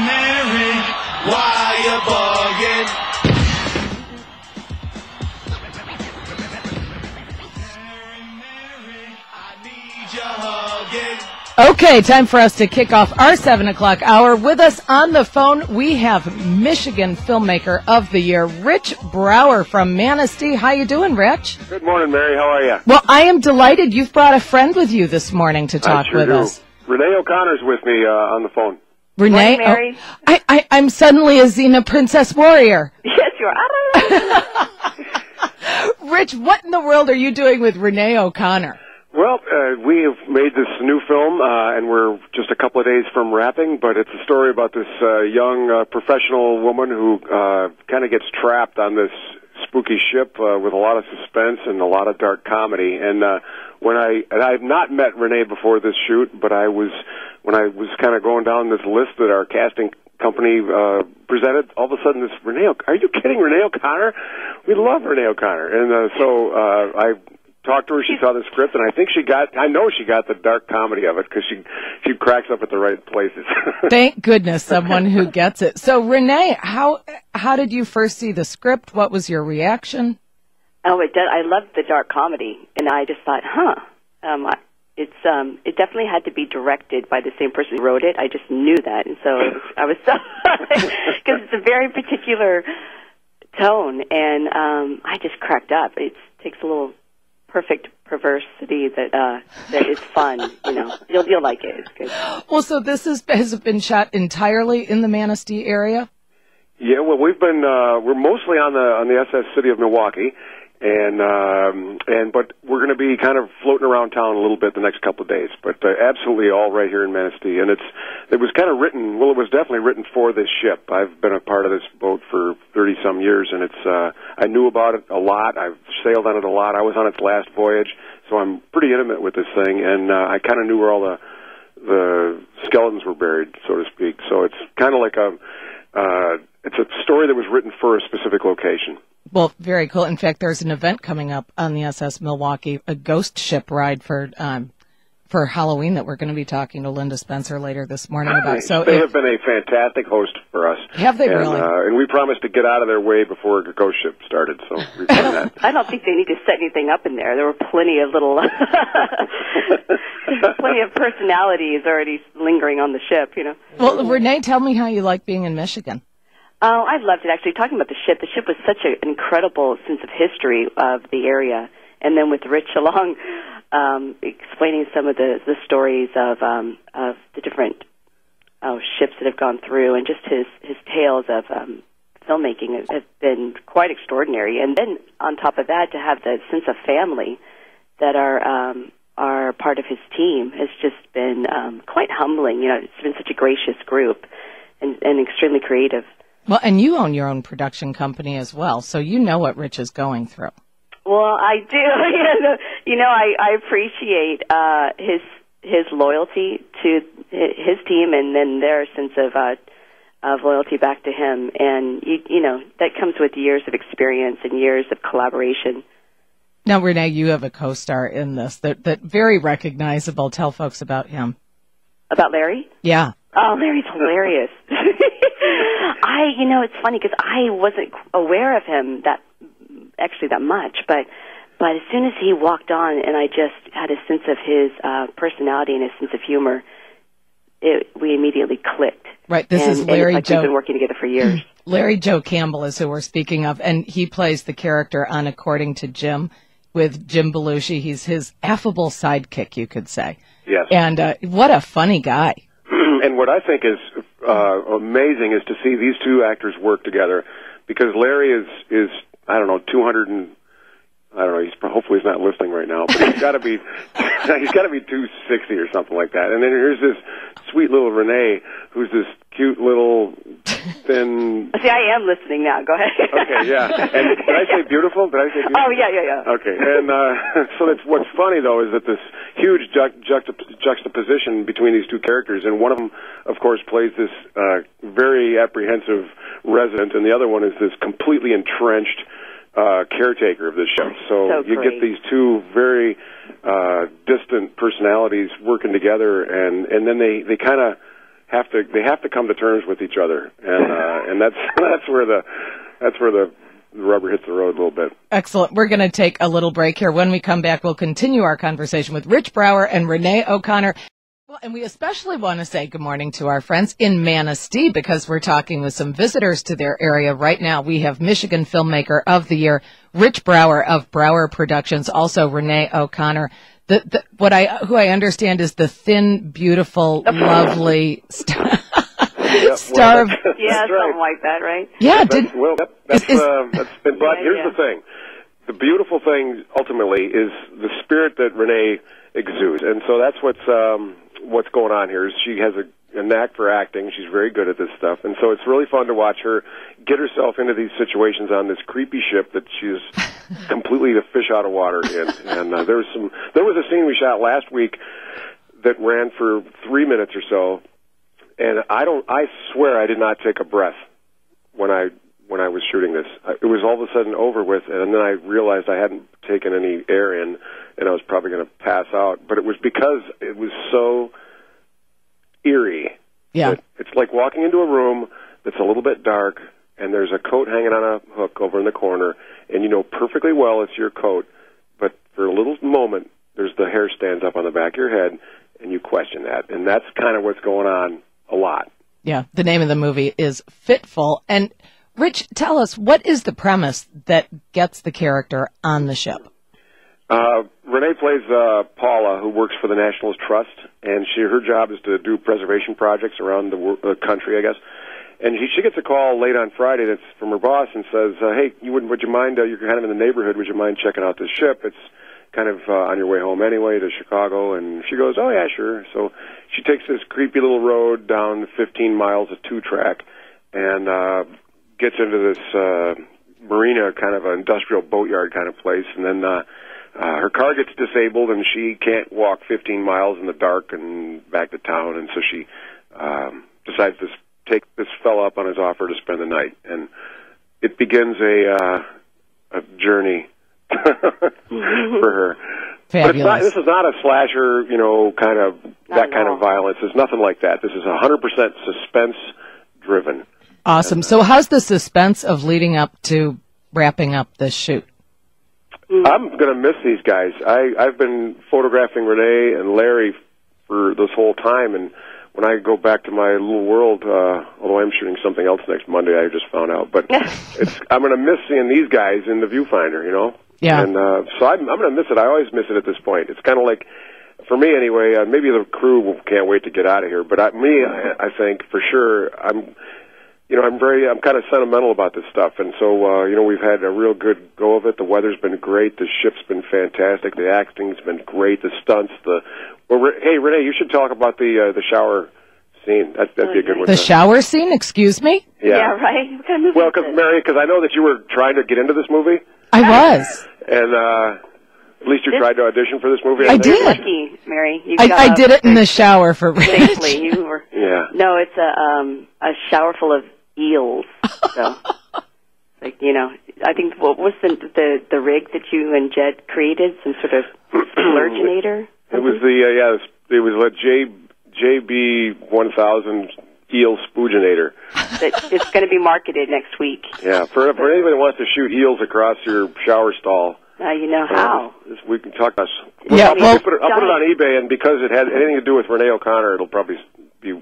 Mary, why you bugging? Mary, I need you hugging. Okay, time for us to kick off our 7 o'clock hour. With us on the phone, we have Michigan Filmmaker of the Year, Rich Brower from Manistee. How you doing, Rich? Good morning, Mary. How are you? Well, I am delighted you've brought a friend with you this morning to talk I sure with do. us. Renee O'Connor's with me on the phone. Renee, Morning, Mary. I'm suddenly a Xena Princess Warrior. Yes, you are. Rich, what in the world are you doing with Renee O'Connor? Well, we have made this new film, and we're just a couple of days from wrapping, but it's a story about this young professional woman who kind of gets trapped on this spooky ship with a lot of suspense and a lot of dark comedy. And I've not met Renee before this shoot, but when I was kind of going down this list that our casting company presented, all of a sudden this are you kidding, Renee O'Connor? We love Renee O'Connor. And so I talked to her, she saw the script, and I think I know she got the dark comedy of it because she cracks up at the right places. Thank goodness, someone who gets it. So, Renee, how did you first see the script? What was your reaction? Oh, I loved the dark comedy, and I just thought, it definitely had to be directed by the same person who wrote it. I just knew that, and so I was so because it's a very particular tone, and I just cracked up. It takes a little perfect perversity that is fun. You know, you'll like it. It's good. Well, so this has been shot entirely in the Manistee area? Yeah, well, we're mostly on the SS City of Milwaukee, but we're going to be kind of floating around town a little bit the next couple of days. But absolutely all right here in Manistee, and it was kind of written. Well, it was definitely written for this ship. I've been a part of this boat for 30-some years, and I knew about it a lot. I've sailed on it a lot. I was on its last voyage, so I'm pretty intimate with this thing, and I kind of knew where all the skeletons were buried, so to speak. So it's kind of like it's a story that was written for a specific location. Well, very cool. In fact, there's an event coming up on the SS Milwaukee, a ghost ship ride for Halloween that we're going to be talking to Linda Spencer later this morning about. So they have been a fantastic host for us. Have they really? And we promised to get out of their way before the ghost ship started. So we've done that. I don't think they need to set anything up in there. There were plenty of plenty of personalities already lingering on the ship. You know. Well, Renee, tell me how you like being in Michigan. Oh, I loved it, actually. Talking about the ship was such an incredible sense of history of the area. And then with Rich along, explaining some of the stories of the different ships that have gone through, and just his tales of filmmaking have been quite extraordinary. And then on top of that, to have the sense of family that are part of his team has just been quite humbling. You know, it's been such a gracious group and extremely creative. Well, and you own your own production company as well, so you know what Rich is going through. Well, I do. You know, I appreciate his loyalty to his team, and then their sense of loyalty back to him. And you know, that comes with years of experience and years of collaboration. Now, Renee, you have a co-star in this that very recognizable. Tell folks about him. About Larry? Yeah. Oh, Larry's hilarious. You know, it's funny because I wasn't aware of him that much, but as soon as he walked on and I just had a sense of his personality and his sense of humor, we immediately clicked. Right, this is Larry it's like Joe. We've been working together for years. Larry Joe Campbell is who we're speaking of, and he plays the character on According to Jim with Jim Belushi. He's his affable sidekick, you could say. Yes. And what a funny guy. And what I think is amazing is to see these two actors work together, because Larry is I don't know, 200 and I don't know. Hopefully he's not listening right now, but he's got to be 260 or something like that. And then here's this sweet little Renee, who's this cute little thin. See, I am listening now. Go ahead. Okay, yeah. And did I say beautiful? Oh, yeah. Okay, and so what's funny though is that this huge juxtaposition between these two characters, and one of them, of course, plays this very apprehensive resident, and the other one is this completely entrenched caretaker of this ship. So you great. get these two very distant personalities working together, and then they kind of have to come to terms with each other, and that's where the rubber hits the road a little bit. Excellent. We're going to take a little break here. When we come back, we'll continue our conversation with Rich Brower and Renee O'Connor. Well, and we especially want to say good morning to our friends in Manistee, because we're talking with some visitors to their area right now. We have Michigan Filmmaker of the Year, Rich Brower of Brower Productions, also Renee O'Connor. Who I understand is the thin, beautiful, lovely star. Star of, yeah, something like that, right? Yeah. That's been brought. Here's the thing. The beautiful thing, ultimately, is the spirit that Renee exudes. And so that's what's going on here. Is she has a knack for acting. She's very good at this stuff. And so it's really fun to watch her get herself into these situations on this creepy ship that she's completely a fish out of water in. And there was a scene we shot last week that ran for 3 minutes or so. And I swear I did not take a breath when I was shooting this. It was all of a sudden over with, and then I realized I hadn't taken any air in, and I was probably going to pass out. But it was because it was so eerie. Yeah. It's like walking into a room that's a little bit dark, and there's a coat hanging on a hook over in the corner, and you know perfectly well it's your coat, but for a little moment, there's the hair stands up on the back of your head, and you question that. And that's kind of what's going on a lot. Yeah, the name of the movie is Fitful. And Rich, tell us, what is the premise that gets the character on the ship? Renee plays Paula, who works for the Nationals Trust, and her job is to do preservation projects around the country, I guess. And she gets a call late on Friday that's from her boss and says, hey, would you mind, you're kind of in the neighborhood, would you mind checking out this ship? It's kind of on your way home anyway to Chicago. And she goes, oh, yeah, sure. So she takes this creepy little road down 15 miles of two-track and gets into this marina, kind of an industrial boatyard kind of place. And then her car gets disabled, and she can't walk 15 miles in the dark and back to town. And so she decides to take this fella up on his offer to spend the night. And it begins a journey for her. Fabulous. But this is not a slasher, kind of that kind of violence. There's nothing like that. This is 100% suspense-driven. Awesome. So how's the suspense of leading up to wrapping up this shoot? I'm going to miss these guys. I've been photographing Renee and Larry for this whole time, and when I go back to my little world, although I'm shooting something else next Monday, I just found out, but I'm going to miss seeing these guys in the viewfinder, Yeah. And so I'm going to miss it. I always miss it at this point. It's kind of like, for me anyway, maybe the crew can't wait to get out of here, but I think for sure I'm kind of sentimental about this stuff, and so we've had a real good go of it. The weather's been great, the ship's been fantastic, the acting's been great, the stunts. Hey Renee, you should talk about the shower scene. That'd be a good one. The shower scene? Excuse me? Yeah, right. What kind of movie well, because I know that you were trying to get into this movie. I was. And at least you tried to audition for this movie. I did. Lucky, Mary. I did it in the shower for Rich. Safely. You were. Yeah. No, it's a shower full of eels. So, I think what was the rig that you and Jed created? Some sort of splurginator? It was it was a JB 1000 eel spooginator. It's going to be marketed next week. Yeah, for anybody that wants to shoot eels across your shower stall. Now you know how. We can talk about. Yeah, I'll put it on eBay, and because it had anything to do with Renee O'Connor, it'll probably be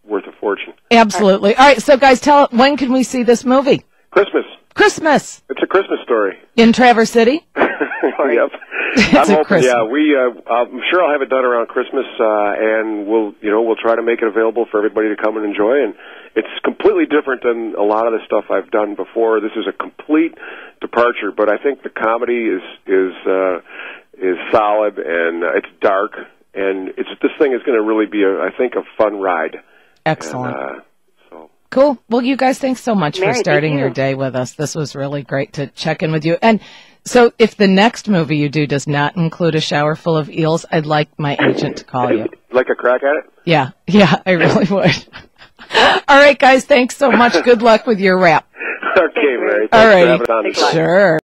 worth a fortune. Absolutely. All right, so guys, when can we see this movie? Christmas. Christmas. It's a Christmas story. In Traverse City? Yep. It's I'm a hoping, Christmas. I'm sure I'll have it done around Christmas, and we'll try to make it available for everybody to come and enjoy. And it's completely different than a lot of the stuff I've done before. This is a complete departure, but I think the comedy is solid, and it's dark, and this thing is going to really be a fun ride. Excellent. And, cool. Well, you guys, thanks so much Mary, for starting your day with us. This was really great to check in with you. And so if the next movie you do does not include a shower full of eels, I'd like my agent to call you. Like a crack at it? Yeah, I really would. All right, guys, thanks so much. Good luck with your rap. Okay, Ray. All Thanks for righty. having us on the Thanks a show. lot. Sure.